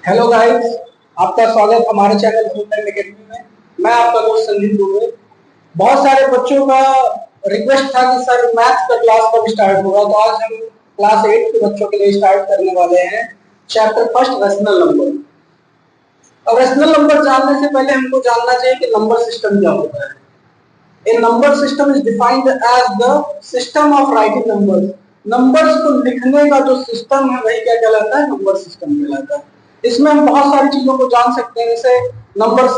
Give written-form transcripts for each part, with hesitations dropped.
Hello guys, आपका स्वागत हमारे चैनल ह्यूमन एकेडमी में। मैं आपका दोस्त संदीप दुबे। बहुत सारे बच्चों का रिक्वेस्ट था कि सर मैथ्स का क्लास कब स्टार्ट होगा, तो आज हम क्लास 8 के बच्चों के लिए स्टार्ट करने वाले हैं चैप्टर फर्स्ट रेशनल नंबर। अब रेशनल नंबर जानने से पहले हमको जानना चाहिए कि नंबर सिस्टम क्या होता है। A number system is defined as the system of writing numbers. Numbers को लिखने का जो सिस्टम है वही क्या कहलाता है, नंबर सिस्टम कहलाता है। इसमें हम बहुत सारी चीजों को जान सकते हैं, जैसे नंबर्स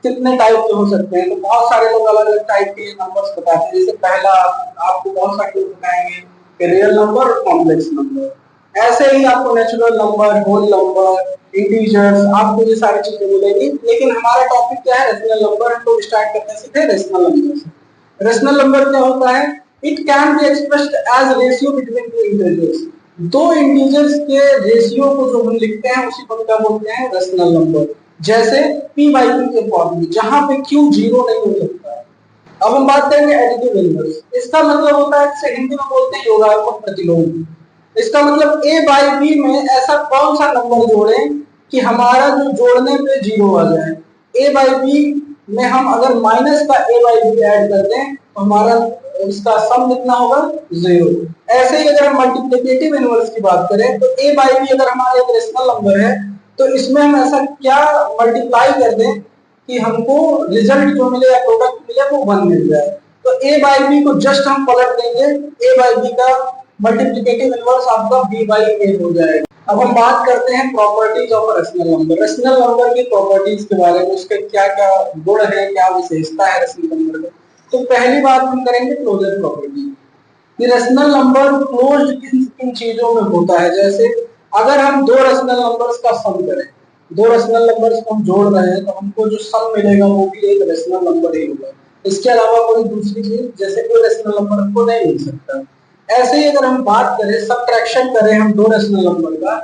कितने टाइप के हो सकते हैं। तो बहुत सारे लोग अलग अलग टाइप के नंबर्स बताते हैं। जैसे पहला आपको बहुत सारे लोग बताएंगे कि रियल नंबर और कॉम्प्लेक्स नंबर। ऐसे ही आपको natural number, whole number, integers, आपको ये सारी चीजें मिलेगी। लेकिन हमारा टॉपिक क्या है, रेशनल नंबर। तो स्टार्ट करते हैं सीधे रेशनल नंबर से। रेशनल नंबर क्या होता है? It can be expressed as ratio between two integers. दो इंटीजर्स के रेशियो को जो हम लिखते हैं उसी को क्या बोलते हैं, रेशनल नंबर। जैसे p बाई q के फॉर्म में, जहां पे q जीरो नहीं हो सकता है। अब हम बात करेंगे एडिटिव इनवर्स। इसका मतलब होता है, जिसे हिंदी में बोलते हैं योगात्मक प्रतिलोम। इसका मतलब a बाई b में ऐसा कौन सा नंबर जोड़ें कि हमारा जो जोड़ने पे जीरो आ जाए। a बाई b में हम अगर माइनस का a बाई b ऐड कर दें तो हमारा इसका सम कितना होगा, जीरो। ऐसे ही अगर हम मल्टीप्लिकेटिव इनवर्स की बात करें तो a बाई b अगर हमारा एक रेशनल नंबर है तो इसमें हम ऐसा क्या मल्टीप्लाई कर दें कि हमको रिजल्ट जो मिले या प्रोडक्ट मिले वो 1 मिल जाए। तो a बाई b को जस्ट हम पलट देंगे, a बाई b का मल्टीप्लिकेटिव इनवर्स आपका b बाई a हो जाएगा। अब हम बात करते हैं properties of rational number. Rational number की प्रॉपर्टीज के बारे में, उसके क्या क्या गुण है, क्या विशेषता है रेशनल नंबर में। तो पहली बात हम करेंगे closure property. Rational number closed किन चीजों में होता है। जैसे अगर हम दो रेशनल नंबर्स का सम करें, दो रेशनल नंबर्स को हम जोड़ रहे हैं तो हमको जो सम मिलेगा वो भी एक रेशनल नंबर ही होगा। इसके अलावा कोई दूसरी चीज जैसे कोई रेशनल नंबर हमको नहीं मिल सकता। ऐसे ही अगर हम बात करें, सब्ट्रैक्शन करें हम दो रेशनल नंबर का,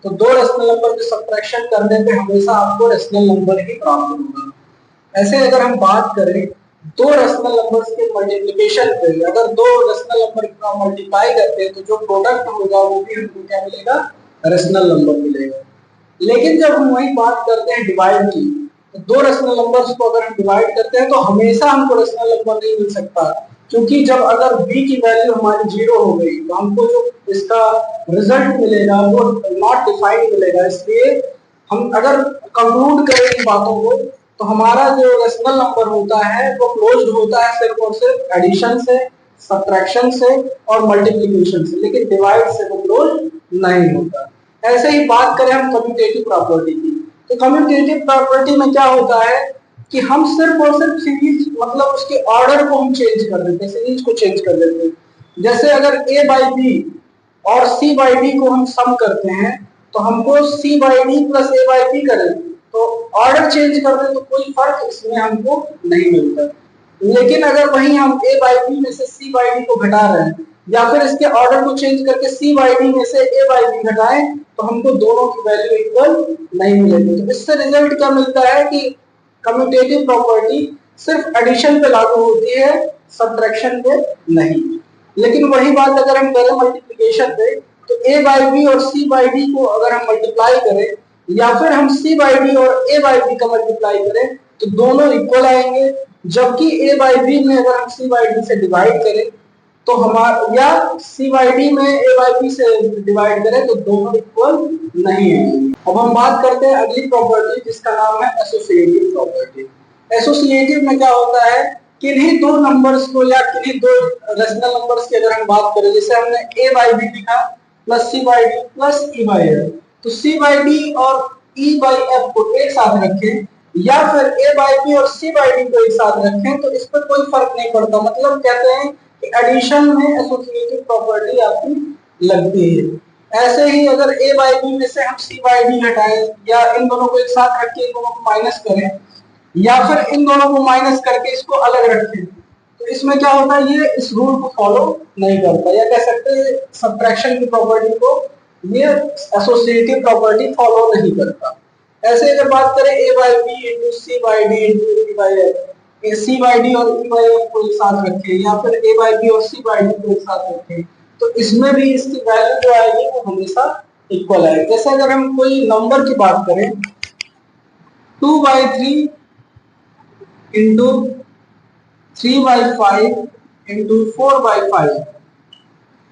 तो दो रेशनल नंबर के सब्ट्रैक्शन करने पे हमेशा आपको रेशनल नंबर ही प्राप्त होगा। ऐसे अगर हम बात करें दो रेशनल नंबर्स के मल्टीप्लिकेशन पे, अगर दो रेशनल नंबर का मल्टीप्लाई करते हैं तो जो प्रोडक्ट होगा वो भी हमको क्या मिलेगा, रेशनल नंबर मिलेगा। लेकिन जब हम वही बात करते हैं डिवाइड की, तो दो रेशनल नंबर्स को अगर हम डिवाइड करते हैं तो हमेशा हमको रेशनल नंबर नहीं मिल सकता, क्योंकि जब अगर b की वैल्यू हमारी जीरो हो गई तो हमको जो इसका रिजल्ट मिलेगा वो नॉट डिफाइंड मिलेगा। इसलिए हम अगर कंक्लूड करें इन बातों को तो हमारा जो रेशनल नंबर होता है वो क्लोज्ड होता है सिर्फ और सिर्फ एडिशन से, सब्ट्रैक्शन से और मल्टीप्लिकेशन से, लेकिन डिवाइड से वो क्लोज्ड नहीं होता। ऐसे ही बात करें हम कम्यूटेटिव प्रॉपर्टी की, तो कम्यूटेटिव प्रॉपर्टी में क्या होता है कि हम सिर्फ और सिर्फ सीरीज, मतलब उसके ऑर्डर को हम चेंज कर देते हैं, सीरीज को चेंज कर देते हैं। जैसे अगर a बाई बी और c बाई डी को हम सम करते हैं तो हमको c by D plus a by B करें तो ऑर्डर चेंज कर दें तो कोई फर्क इसमें हमको नहीं मिलता। लेकिन अगर वहीं हम a बाई बी में से c बाई डी को घटा रहे हैं या फिर इसके ऑर्डर को चेंज करके c बाई डी में से a बाई बी घटाएं तो हमको दोनों की वैल्यू इक्वल नहीं मिलेगी। तो इससे रिजल्ट क्या मिलता है कि कम्यूटेटिव प्रॉपर्टी सिर्फ एडिशन पे लागू होती है, सब्ट्रैक्शन पे नहीं। लेकिन वही बात अगर हम करें मल्टीप्लिकेशन पे, तो a बाई बी और c बाई डी को अगर हम मल्टीप्लाई करें या फिर हम c बाई डी और a बाई बी का मल्टीप्लाई करें तो दोनों इक्वल आएंगे। जबकि a बाई बी में अगर हम c बाई डी से डिवाइड करें तो हमारा, या c बाई डी में a बाई बी से डिवाइड करें तो दोनों इक्वल नहीं है। अब हम बात करते हैं अगली प्रॉपर्टी जिसका नाम है एसोसिएटिव प्रॉपर्टी। एसोसिएटिव में क्या होता है, किन्हीं दो नंबर्स को या किन्हीं दो रेशनल नंबर्स की अगर हम बात करें, जैसे हमने a बाई बी लिखा plus c by D plus e by F, तो c बाई डी और e बाई एफ को एक साथ रखें या फिर a बाई बी और c बाई डी को एक साथ रखें तो इस पर कोई फर्क नहीं पड़ता। मतलब कहते हैं कि एडिशन में एसोसिएटिव प्रॉपर्टी आपकी लगती है। ऐसे ही अगर a बाई बी में से हम c बाई डी हटाएं या इन दोनों को एक साथ रख के इन दोनों को माइनस करें या फिर इन दोनों को माइनस करके इसको अलग रखें तो इसमें क्या होता है, ये इस रूल को फॉलो नहीं करता, या कह सकते हैं सब्ट्रैक्शन की प्रॉपर्टी को ये एसोसिएटिव प्रॉपर्टी फॉलो नहीं करता। ऐसे अगर बात करें a by B into C by D into e by F, C by D और e बाई एफ को एक साथ रखें या फिर a बाई बी और c बाई डी को एक साथ रखें तो इसमें भी इसकी वैल्यू जो आएगी वो हमेशा इक्वल है। जैसे अगर हम कोई नंबर की बात करें 2/3 इंटू 3/5 इंटू 4/5,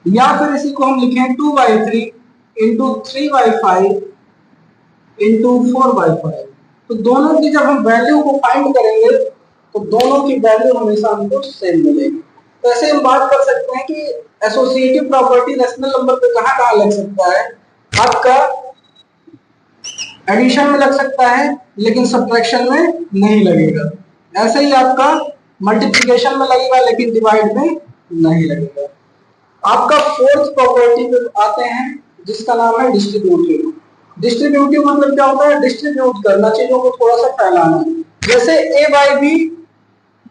या फिर इसी को हम लिखें 2/3 इंटू 3/5 इंटू 4/5, तो दोनों की जब हम वैल्यू को फाइंड करेंगे तो दोनों की वैल्यू हमेशा हमको सेम मिलेगी। तो ऐसे हम बात कर सकते हैं कि एसोसिएटिव प्रॉपर्टी रेशनल नंबर पे कहां कहां लग सकता है। आपका एडिशन में लग सकता है लेकिन सब्ट्रैक्शन में नहीं लगेगा। ऐसे ही आपका मल्टीप्लिकेशन में लगेगा लेकिन डिवाइड में नहीं लगेगा। आपका फोर्थ प्रॉपर्टी पे आते हैं जिसका नाम है डिस्ट्रीब्यूटिव। डिस्ट्रीब्यूटिव मतलब क्या होता है, डिस्ट्रीब्यूट करना, चीजों को थोड़ा सा फैलाना। जैसे a बाई बी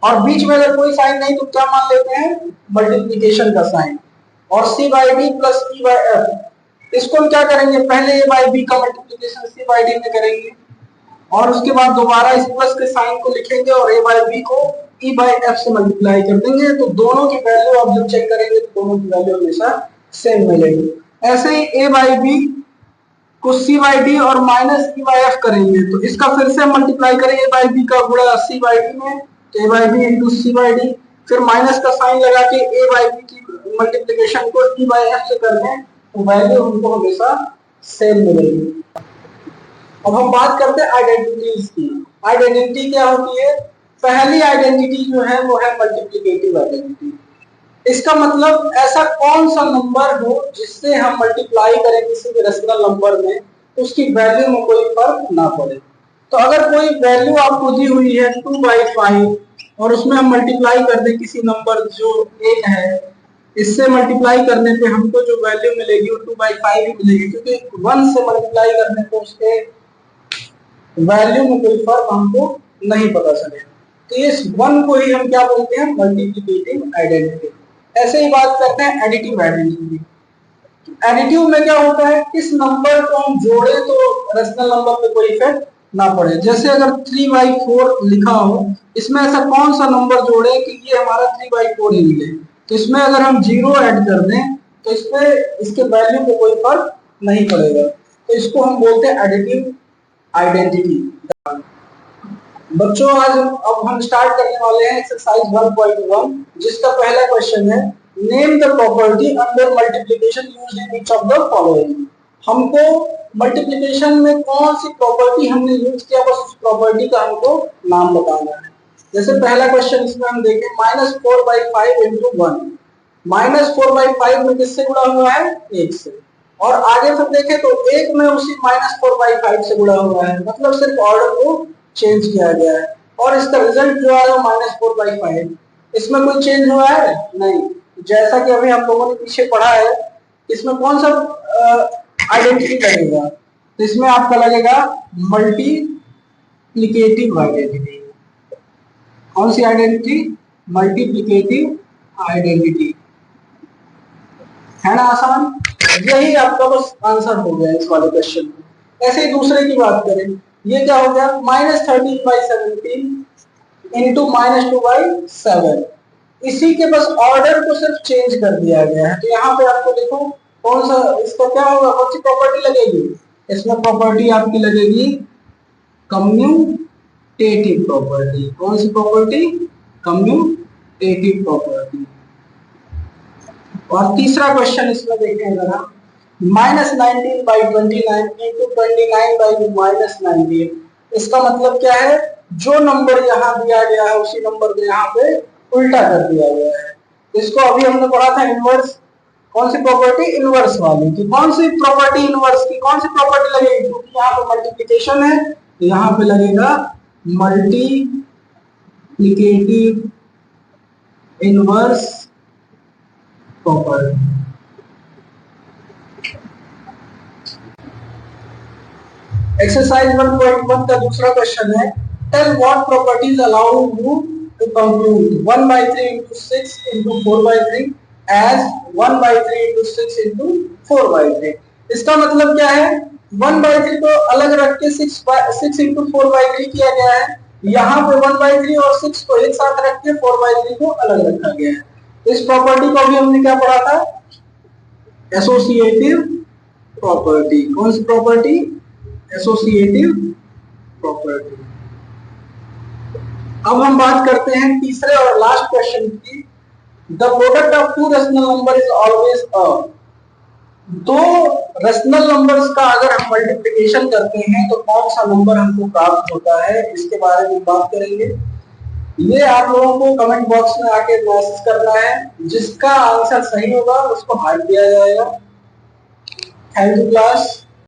और बीच में अगर कोई साइन नहीं तो क्या मान लेते हैं, मल्टीप्लिकेशन का साइन, और c by D plus e by F, इसको हम क्या करेंगे, पहले a बाई बी का मल्टीप्लिकेशन c बाई डी में करेंगे और उसके बाद दोबारा इस प्लस के साइन को लिखेंगे और a बाई बी को e बाई एफ से मल्टीप्लाई कर देंगे, तो दोनों की वैल्यू आप जब चेक करेंगे तो दोनों की वैल्यू हमेशा सेम मिलेगी। ऐसे ही a बाई बी को c बाई डी और माइनस e बाई एफ करेंगे तो इसका फिर से मल्टीप्लाई करेंगे a बाई बी का गुणा c बाई डी में, तो a by B into c by D, फिर माइनस का साइन लगा के a बाई बी की मल्टीप्लिकेशन को e बाई एफ से कर दें तो वैल्यू हमको हमेशा सेम मिलेगी। अब हम बात करते हैं आइडेंटिटीज की। आइडेंटिटी क्या होती है, पहली आइडेंटिटी जो है वो है मल्टीप्लिकेटिव आइडेंटिटी। इसका मतलब ऐसा कौन सा नंबर हो जिससे हम मल्टीप्लाई करें किसी भी रेशनल नंबर में तो उसकी वैल्यू में कोई फर्क ना पड़े। तो अगर कोई वैल्यू आपको दी हुई है 2/5 और उसमें हम मल्टीप्लाई कर दें किसी नंबर जो 8 है, इससे मल्टीप्लाई करने पे हमको जो वैल्यू मिलेगी वो 2/5 ही मिलेगी, क्योंकि 1 से मल्टीप्लाई करने पे उसके वैल्यू में कोई फर्क हमको नहीं पता चलेगा। तो इस 1 को ही हम क्या बोलते हैं, मल्टीप्लिकेटिव आइडेंटिटी। ऐसे ही बात करते हैं एडिटिव आइडेंटिटी। एडिटिव में क्या होता है, किस नंबर को हम जोड़े तो रेशनल नंबर पे कोई इफेक्ट ना पड़े। जैसे अगर 3/4 लिखा हो, इसमें ऐसा कौन सा नंबर जोड़े कि ये हमारा 3/4 ही मिले, तो इसमें अगर हम 0 ऐड कर दें तो इसमें इसके वैल्यू पे कोई फर्क नहीं पड़ेगा, तो इसको हम बोलते हैं एडिटिव आइडेंटिटी। बच्चों आज अब हम स्टार्ट करने वाले हैं एक्सरसाइज 1.1, जिसका पहला क्वेश्चन है name the property under multiplication used in each of the following. हमको मल्टीप्लिकेशन में कौन सी प्रॉपर्टी हमने यूज किया, बस उस प्रॉपर्टी का हमको नाम बताना है। जैसे पहला क्वेश्चन इसमें हम देखें -4/5 इंटू 1, -4/5 में किससे गुणा हुआ है, 1 से, और आगे फिर देखें तो 1 में उसी -4/5 से गुणा हुआ है, मतलब सिर्फ ऑर्डर को चेंज किया गया है और इसका रिजल्ट जो है वो -4/5। इसमें कोई चेंज हुआ है नहीं, जैसा कि अभी हम लोगों ने पीछे पढ़ा है। इसमें कौन सा आइडेंटिटी लगेगा, तो इसमें आपका लगेगा मल्टीप्लिकेटिव आइडेंटिटी। कौन सी आइडेंटिटी, मल्टीप्लिकेटिव आइडेंटिटी, है ना आसान। यही आपका बस आंसर हो गया इस वाले क्वेश्चन में। ऐसे ही दूसरे की बात करें, ये क्या हो गया, -13/17 इंटू -2/7, इसी के बस ऑर्डर को सिर्फ चेंज कर दिया गया है। तो यहाँ पे आपको देखो कौन सा इसका क्या होगा, कौन सी प्रॉपर्टी लगेगी, इसमें प्रॉपर्टी आपकी लगेगी कम्यूटेटिव प्रॉपर्टी। कौन सी प्रॉपर्टी, कम्यूटेटिव प्रॉपर्टी। और तीसरा क्वेश्चन इसमें देखें जरा, -19/29 इंटू 29/-19, इसका मतलब क्या है, जो नंबर यहाँ दिया गया है उसी नंबर को यहाँ पे उल्टा कर दिया गया है। इसको अभी हमने पढ़ा था इनवर्स, कौन सी प्रॉपर्टी, इनवर्स वाली की। कौन सी प्रॉपर्टी, इनवर्स की कौन सी प्रॉपर्टी लगेगी, क्योंकि यहाँ पे मल्टीप्लिकेशन है तो यहाँ पे लगेगा मल्टीप्लिकेटिव इनवर्स प्रॉपर्टी। एक्सरसाइज 1.1 का दूसरा क्वेश्चन है, tell what properties allow you to compute 1/3 into 6 into 4/3 as 1/3 into 6 into 4/3। इसका मतलब क्या है, 1/3 को अलग रख के 6 इंटू 4/3 किया गया है, यहाँ पे 1/3 और 6 को एक साथ रख के 4/3 को अलग रखा गया है। इस प्रॉपर्टी को भी हमने क्या पढ़ा था, एसोसिएटिव प्रॉपर्टी। कौन सी प्रॉपर्टी? Associative property. अब हम बात करते हैं तीसरे और लास्ट क्वेश्चन की। The product of two rational number is always a. दो रेशनल नंबर्स का अगर हम मल्टीप्लिकेशन करते हैं तो कौन सा नंबर हमको प्राप्त होता है, इसके बारे में बात करेंगे। ये आप लोगों को कमेंट बॉक्स में आके मैसेज करना है, जिसका आंसर सही होगा उसको हार्ट दिया जाएगा। Thank you class.